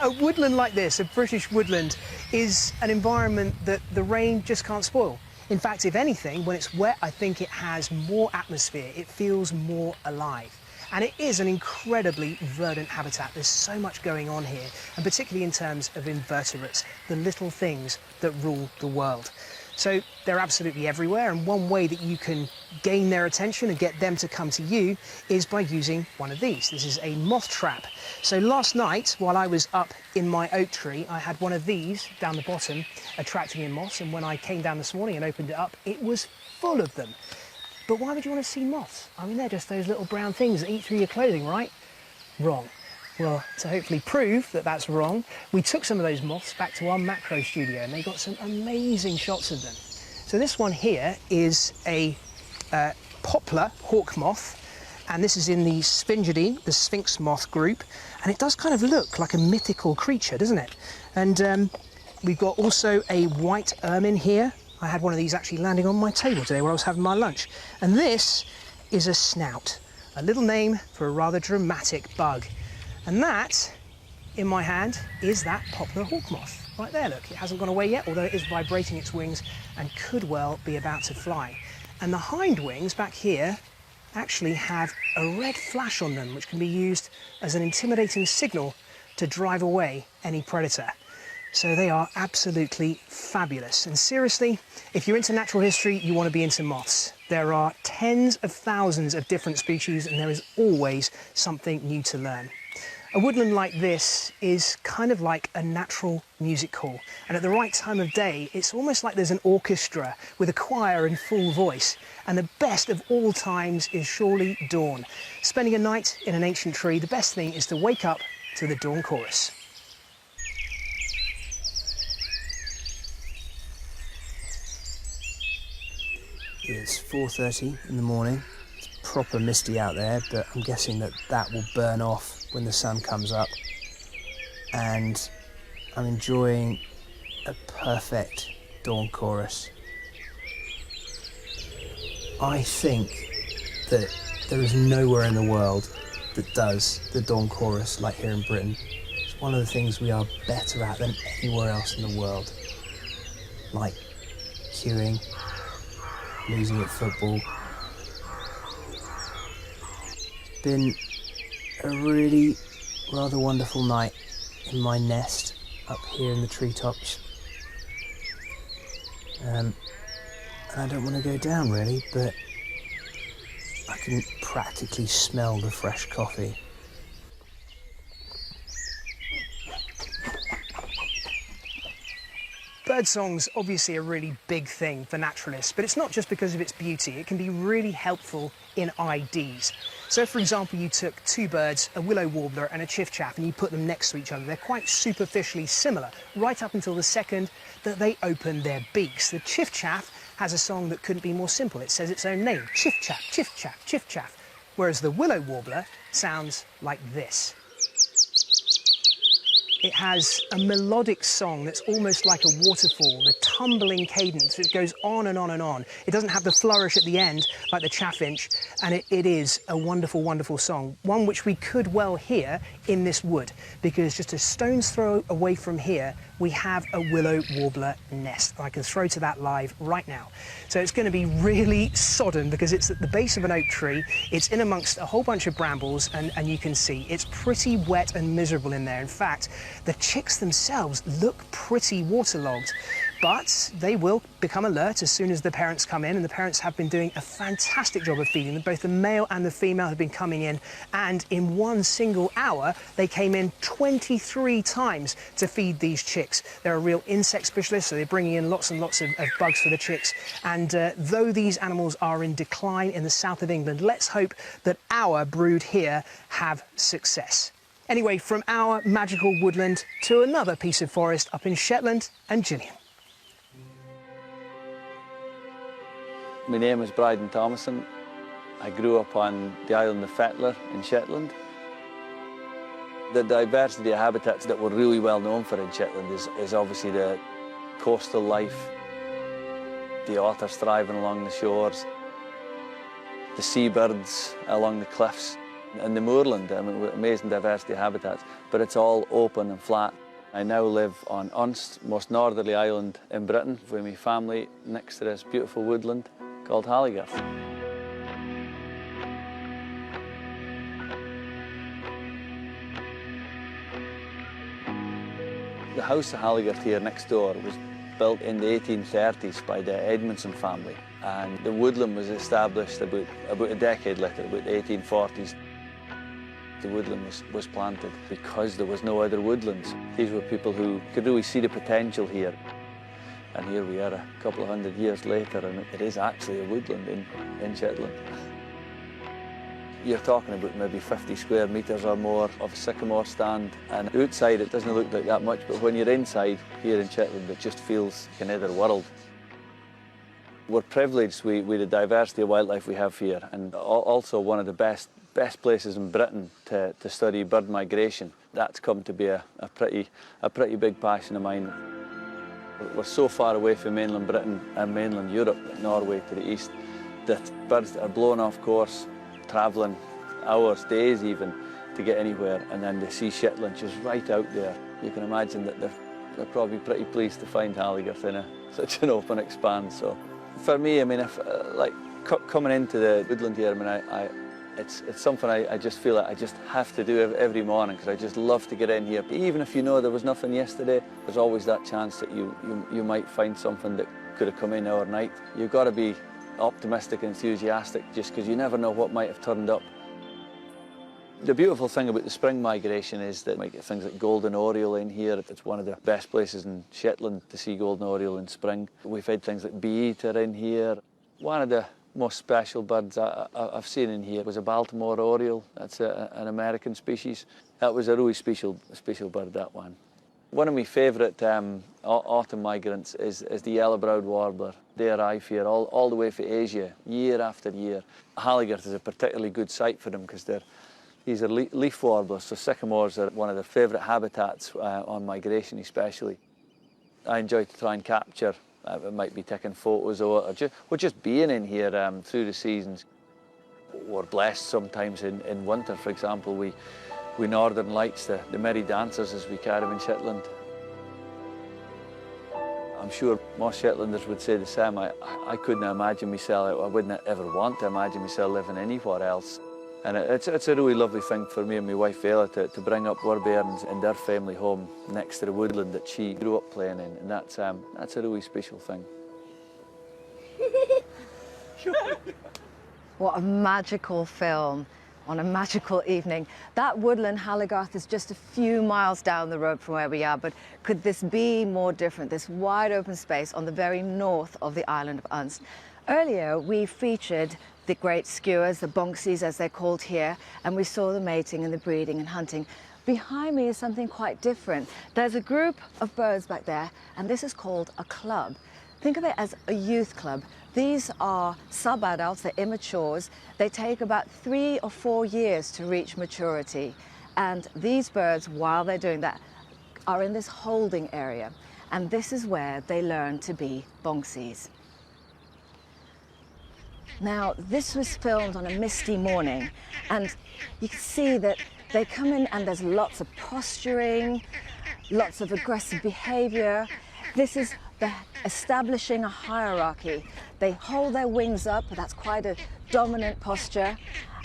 [SPEAKER 5] A woodland like this, a British woodland, is an environment that the rain just can't spoil. In fact, if anything, when it's wet, I think it has more atmosphere. It feels more alive. And it is an incredibly verdant habitat. There's so much going on here, and particularly in terms of invertebrates, the little things that rule the world. So they're absolutely everywhere, and one way that you can gain their attention and get them to come to you is by using one of these. This is a moth trap. So last night, while I was up in my oak tree, I had one of these down the bottom attracting in moths, and when I came down this morning and opened it up, it was full of them. But why would you want to see moths? I mean, they're just those little brown things that eat through your clothing, right? Wrong. Well, to hopefully prove that that's wrong, we took some of those moths back to our macro studio and they got some amazing shots of them. So this one here is a poplar hawk moth, and this is in the Sphingidae, the sphinx moth group, and it does kind of look like a mythical creature, doesn't it? And we've got also a white ermine here. I had one of these actually landing on my table today while I was having my lunch. And this is a snout, a little name for a rather dramatic bug. And that, in my hand, is that poplar hawk moth. Right there, look, it hasn't gone away yet, although it is vibrating its wings and could well be about to fly. And the hind wings back here actually have a red flash on them, which can be used as an intimidating signal to drive away any predator. So they are absolutely fabulous. And seriously, if you're into natural history, you want to be into moths. There are tens of thousands of different species, and there is always something new to learn. A woodland like this is kind of like a natural music hall, and at the right time of day it's almost like there's an orchestra with a choir in full voice, and the best of all times is surely dawn. Spending a night in an ancient tree, the best thing is to wake up to the dawn chorus.
[SPEAKER 7] It's 4:30 in the morning. It's proper misty out there, but I'm guessing that will burn off when the sun comes up, and I'm enjoying a perfect dawn chorus. I think that there is nowhere in the world that does the dawn chorus like here in Britain. It's one of the things we are better at than anywhere else in the world, like queuing, losing at football. It's been a really rather wonderful night in my nest up here in the treetops. And I don't want to go down really, but I can practically smell the fresh coffee.
[SPEAKER 5] Birdsong's obviously a really big thing for naturalists, but it's not just because of its beauty. It can be really helpful in IDs. So for example, you took two birds, a willow warbler and a chiffchaff, and you put them next to each other. They're quite superficially similar, right up until the second that they open their beaks. The chiffchaff has a song that couldn't be more simple. It says its own name, chiffchaff, chiffchaff, chiffchaff, whereas the willow warbler sounds like this. It has a melodic song that's almost like a waterfall, the tumbling cadence. It goes on and on and on. It doesn't have the flourish at the end like the chaffinch, and it is a wonderful, wonderful song, one which we could well hear in this wood, because just a stone's throw away from here, we have a willow warbler nest. I can throw to that live right now. So it's going to be really sodden because it's at the base of an oak tree. It's in amongst a whole bunch of brambles, and you can see it's pretty wet and miserable in there. In fact, the chicks themselves look pretty waterlogged. but they will become alert as soon as the parents come in, and the parents have been doing a fantastic job of feeding them. Both the male and the female have been coming in, and in one single hour they came in 23 times to feed these chicks. They're a real insect specialist, so they're bringing in lots and lots of bugs for the chicks. And though these animals are in decline in the south of England, let's hope that our brood here have success. Anyway, from our magical woodland to another piece of forest up in Shetland, and Gillian.
[SPEAKER 8] My name is Bryden Thomason. I grew up on the island of Fetler in Shetland. The diversity of habitats that we're really well known for in Shetland is obviously the coastal life, the otters thriving along the shores, the seabirds along the cliffs, and the moorland. I mean, amazing diversity of habitats, but it's all open and flat. I now live on Unst, most northerly island in Britain, with my family next to this beautiful woodland called Halligarth. The house of Halligarth here next door was built in the 1830s by the Edmondson family, and the woodland was established about a decade later, about the 1840s. The woodland was planted because there was no other woodlands. These were people who could really see the potential here. And here we are a couple of hundred years later, and it is actually a woodland in Shetland. You're talking about maybe 50 square metres or more of sycamore stand, and outside it doesn't look like that much, but when you're inside here in Shetland, it just feels like another world. We're privileged with the diversity of wildlife we have here, and also one of the best places in Britain to study bird migration. That's come to be a pretty big passion of mine. We're so far away from mainland Britain and mainland Europe, Norway to the east, that birds are blown off course, travelling hours, days even, to get anywhere, and then they see Shetland just right out there. You can imagine that they're probably pretty pleased to find Halligarth in such an open expanse. So for me, I mean, if coming into the woodland here, I mean, it's something I just feel like I just have to do every morning, because I just love to get in here. Even if you know there was nothing yesterday, there's always that chance that you might find something that could have come in overnight. You've got to be optimistic and enthusiastic, just because you never know what might have turned up. The beautiful thing about the spring migration is that you might get things like golden oriole in here. It's one of the best places in Shetland to see golden oriole in spring. We've had things like bee-eater in here. One of the most special birds I've seen in here was a Baltimore oriole. That's an American species. That was a really special bird, that one. One of my favourite autumn migrants is the yellow-browed warbler. They arrive here all the way from Asia, year after year. Halligarth is a particularly good site for them, because these are leaf warblers, so sycamores are one of their favourite habitats on migration especially. I enjoy to try and capture. It might be taking photos or just being in here through the seasons. We're blessed sometimes in winter, for example, we northern lights, the merry dancers as we carry them in Shetland. I'm sure most Shetlanders would say the same. I couldn't imagine myself, I wouldn't ever want to imagine myself living anywhere else. And it's a really lovely thing for me and my wife Ella to bring up our bairns in their family home next to the woodland that she grew up playing in, and that's a really special thing.
[SPEAKER 2] What a magical film on a magical evening. That woodland, Halligarth, is just a few miles down the road from where we are, but could this be more different, this wide open space on the very north of the island of Unst? Earlier, we featured the great skuas, the bonxies as they're called here, and we saw the mating and the breeding and hunting. Behind me is something quite different. There's a group of birds back there, and this is called a club. Think of it as a youth club. These are sub-adults, they're immatures. They take about 3 or 4 years to reach maturity. And these birds, while they're doing that, are in this holding area. And this is where they learn to be bonxies. Now, this was filmed on a misty morning, and you can see that they come in and there's lots of posturing, lots of aggressive behavior. This is establishing a hierarchy. They hold their wings up, that's quite a dominant posture,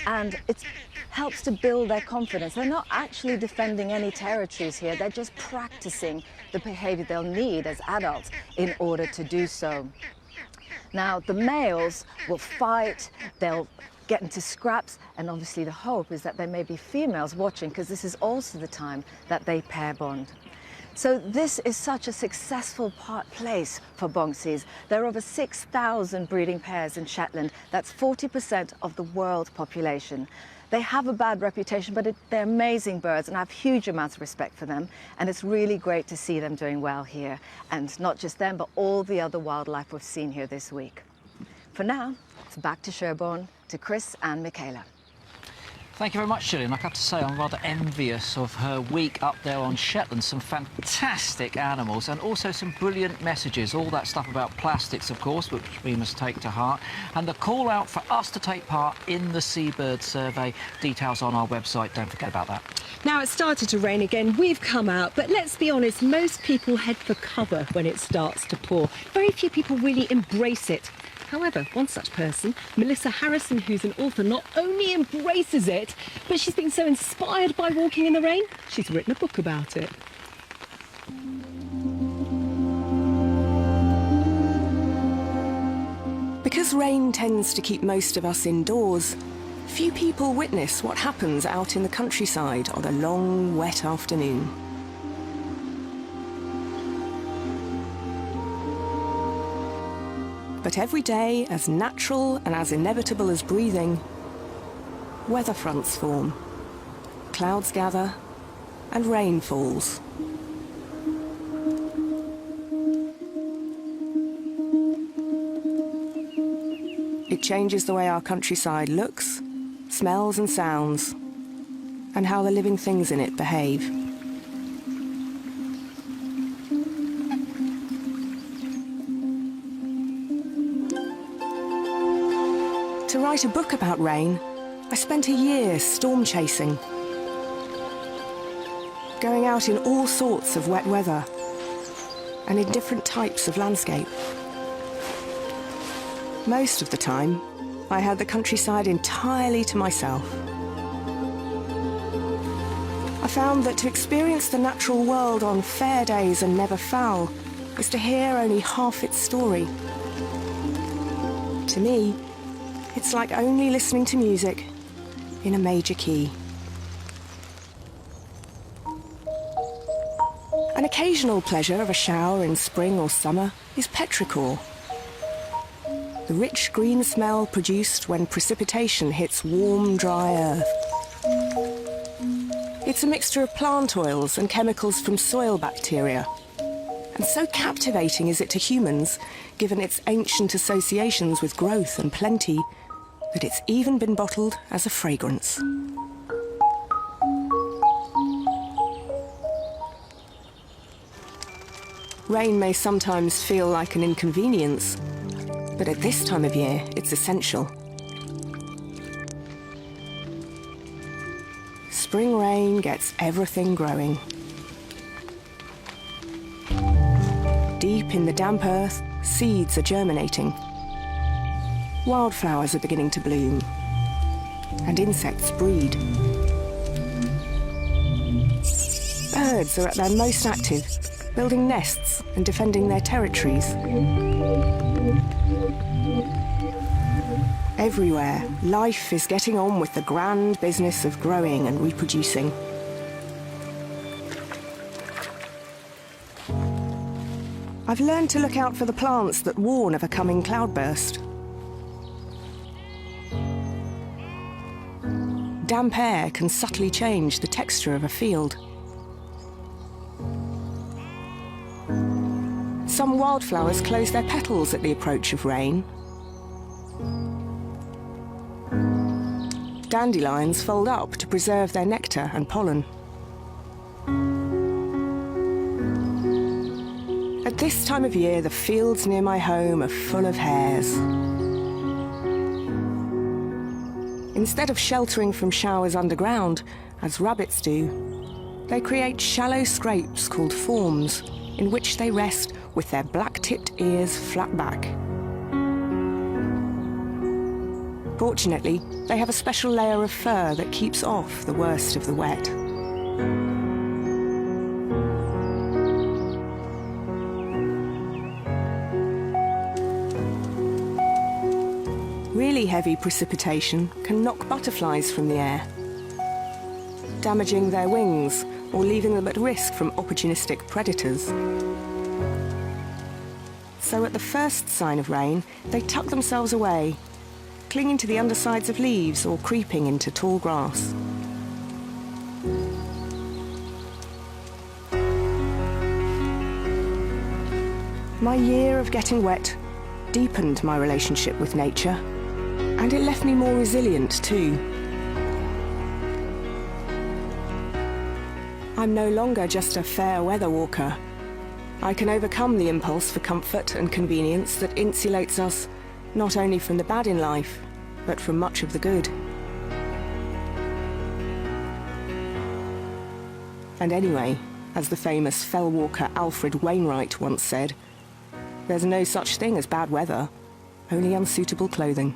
[SPEAKER 2] and it helps to build their confidence. They're not actually defending any territories here, they're just practicing the behavior they'll need as adults in order to do so. Now, the males will fight, they'll get into scraps, and obviously the hope is that there may be females watching, because this is also the time that they pair bond. So this is such a successful place for Bonxies. There are over 6,000 breeding pairs in Shetland. That's 40% of the world population. They have a bad reputation, but they're amazing birds, and I have huge amounts of respect for them. And it's really great to see them doing well here. And not just them, but all the other wildlife we've seen here this week. For now, it's back to Sherborne, to Chris and Michaela.
[SPEAKER 1] Thank you very much, Gillian. I have to say I'm rather envious of her week up there on Shetland. Some fantastic animals and also some brilliant messages. All that stuff about plastics, of course, which we must take to heart. And the call out for us to take part in the Seabird Survey. Details on our website. Don't forget about that.
[SPEAKER 3] Now it's started to rain again. We've come out, but let's be honest, most people head for cover when it starts to pour. Very few people really embrace it. However, one such person, Melissa Harrison, who's an author, not only embraces it, but she's been so inspired by walking in the rain, she's written a book about it.
[SPEAKER 4] Because rain tends to keep most of us indoors, few people witness what happens out in the countryside on a long, wet afternoon. But every day, as natural and as inevitable as breathing, weather fronts form, clouds gather, and rain falls. It changes the way our countryside looks, smells and sounds, and how the living things in it behave. To write a book about rain, I spent a year storm chasing, going out in all sorts of wet weather and in different types of landscape. Most of the time, I had the countryside entirely to myself. I found that to experience the natural world on fair days and never foul is to hear only half its story. To me, it's like only listening to music in a major key. An occasional pleasure of a shower in spring or summer is petrichor, the rich green smell produced when precipitation hits warm, dry earth. It's a mixture of plant oils and chemicals from soil bacteria. And so captivating is it to humans, given its ancient associations with growth and plenty, that it's even been bottled as a fragrance. Rain may sometimes feel like an inconvenience, but at this time of year, it's essential. Spring rain gets everything growing. Deep in the damp earth, seeds are germinating. Wildflowers are beginning to bloom, and insects breed. Birds are at their most active, building nests and defending their territories. Everywhere, life is getting on with the grand business of growing and reproducing. I've learned to look out for the plants that warn of a coming cloudburst. Damp air can subtly change the texture of a field. Some wildflowers close their petals at the approach of rain. Dandelions fold up to preserve their nectar and pollen. At this time of year, the fields near my home are full of hares. Instead of sheltering from showers underground, as rabbits do, they create shallow scrapes called forms, in which they rest with their black-tipped ears flat back. Fortunately, they have a special layer of fur that keeps off the worst of the wet. Really heavy precipitation can knock butterflies from the air, damaging their wings or leaving them at risk from opportunistic predators. So at the first sign of rain, they tuck themselves away, clinging to the undersides of leaves or creeping into tall grass. My year of getting wet deepened my relationship with nature, and it left me more resilient too. I'm no longer just a fair weather walker. I can overcome the impulse for comfort and convenience that insulates us not only from the bad in life, but from much of the good. And anyway, as the famous fell walker Alfred Wainwright once said, there's no such thing as bad weather, only unsuitable clothing.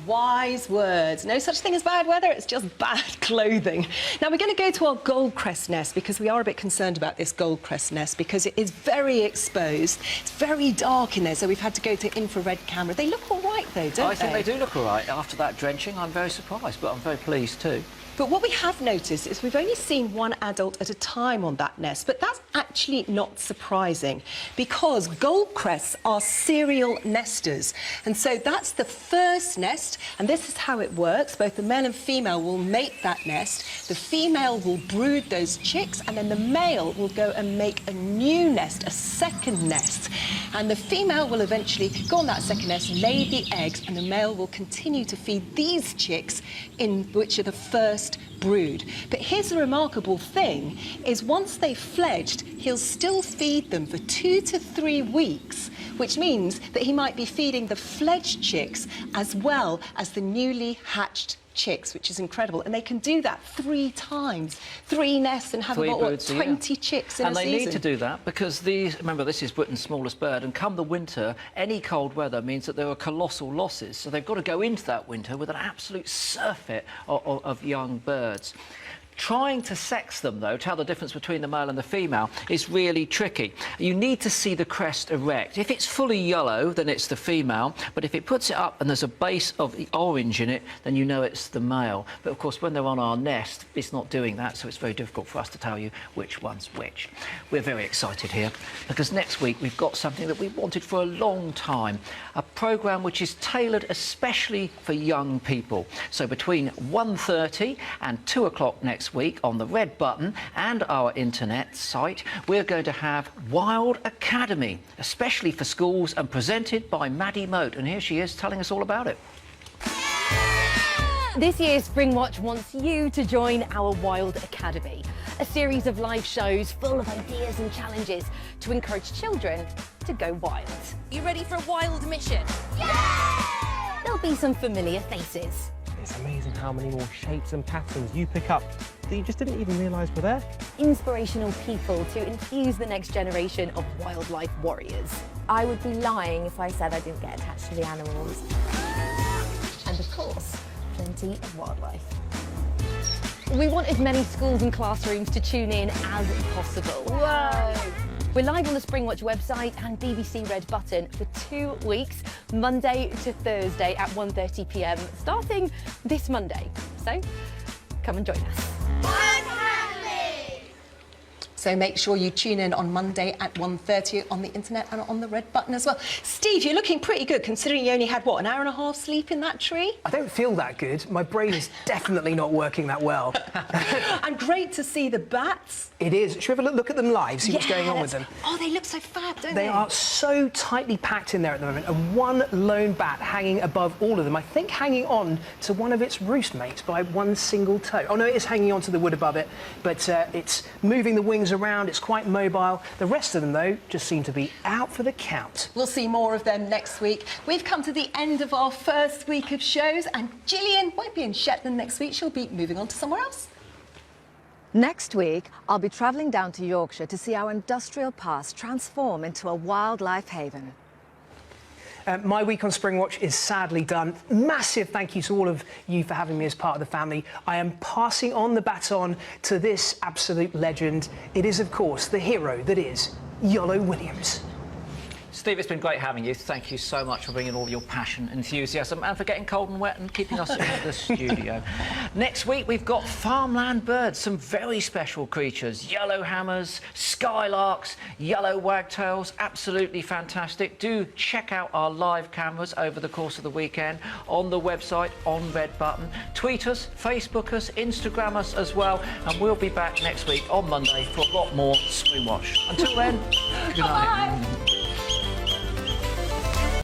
[SPEAKER 3] Wise words. No such thing as bad weather, it's just bad clothing. Now we're going to go to our goldcrest nest because we are a bit concerned about this goldcrest nest because it is very exposed. It's very dark in there, so we've had to go to infrared camera. They look all right though, don't they?
[SPEAKER 1] I think they do look all right. After that drenching, I'm very surprised, but I'm very pleased too.
[SPEAKER 3] But what we have noticed is we've only seen one adult at a time on that nest, but that's actually not surprising because goldcrests are serial nesters. And so that's the first nest, and this is how it works. Both the male and female will mate that nest. The female will brood those chicks, and then the male will go and make a new nest, a second nest. And the female will eventually go on that second nest, lay the eggs, and the male will continue to feed these chicks, in which are the first brood. But here's the remarkable thing, is once they've fledged, he'll still feed them for 2 to 3 weeks, which means that he might be feeding the fledged chicks as well as the newly hatched chicks, which is incredible. And they can do that 3 times, 3 nests, and have about, what, 20 chicks in a season.
[SPEAKER 1] And they need to do that because these, remember, this is Britain's smallest bird, and come the winter, any cold weather means that there are colossal losses. So they've got to go into that winter with an absolute surfeit of young birds. Trying to sex them, though, tell the difference between the male and the female, is really tricky. You need to see the crest erect. If it's fully yellow, then it's the female, but if it puts it up and there's a base of the orange in it, then you know it's the male. But, of course, when they're on our nest, it's not doing that, so it's very difficult for us to tell you which one's which. We're very excited here, because next week we've got something that we've wanted for a long time, a programme which is tailored especially for young people. So between 1:30 and 2 o'clock next week on the red button and our internet site, we're going to have Wild Academy, especially for schools, and presented by Maddie Moat. And here she is telling us all about it.
[SPEAKER 9] This year, Springwatch wants you to join our Wild Academy, a series of live shows full of ideas and challenges to encourage children to go wild.
[SPEAKER 10] You ready for a wild mission?
[SPEAKER 9] Yeah! There'll be some familiar faces.
[SPEAKER 11] It's amazing how many more shapes and patterns you pick up that you just didn't even realise were there.
[SPEAKER 9] Inspirational people to infuse the next generation of wildlife warriors.
[SPEAKER 10] I would be lying if I said I didn't get attached to the animals.
[SPEAKER 9] And of course, plenty of wildlife. We want as many schools and classrooms to tune in as possible.
[SPEAKER 10] Whoa!
[SPEAKER 9] We're live on the Springwatch website and BBC Red Button for 2 weeks, Monday to Thursday at 1:30 p.m, starting this Monday. So, come and join us.
[SPEAKER 3] So make sure you tune in on Monday at 1:30 on the internet and on the red button as well. Steve, you're looking pretty good considering you only had, what, an hour and a half sleep in that tree?
[SPEAKER 5] I don't feel that good. My brain is definitely not working that well.
[SPEAKER 3] And great to see the bats.
[SPEAKER 5] It is. Should we have a look at them live, see what's going on with them?
[SPEAKER 3] Oh, they look so fab, don't they?
[SPEAKER 5] They are so tightly packed in there at the moment, and one lone bat hanging above all of them, I think hanging on to one of its roost mates by one single toe. Oh no, it is hanging onto the wood above it, but it's moving the wings around, it's quite mobile. The rest of them, though, just seem to be out for the count.
[SPEAKER 3] We'll see more of them next week. We've come to the end of our first week of shows, and Gillian won't be in Shetland next week. She'll be moving on to somewhere else.
[SPEAKER 2] Next week, I'll be travelling down to Yorkshire to see our industrial past transform into a wildlife haven.
[SPEAKER 5] My week on Springwatch is sadly done. Massive thank you to all of you for having me as part of the family. I am passing on the baton to this absolute legend. It is, of course, the hero that is Yolo Williams.
[SPEAKER 1] Steve, it's been great having you. Thank you so much for bringing all your passion, enthusiasm, and for getting cold and wet and keeping us in the studio. Next week, we've got farmland birds, some very special creatures. Yellow hammers, skylarks, yellow wagtails, absolutely fantastic. Do check out our live cameras over the course of the weekend on the website, on Red Button. Tweet us, Facebook us, Instagram us as well, and we'll be back next week on Monday for a lot more Springwatch. Until then, good night.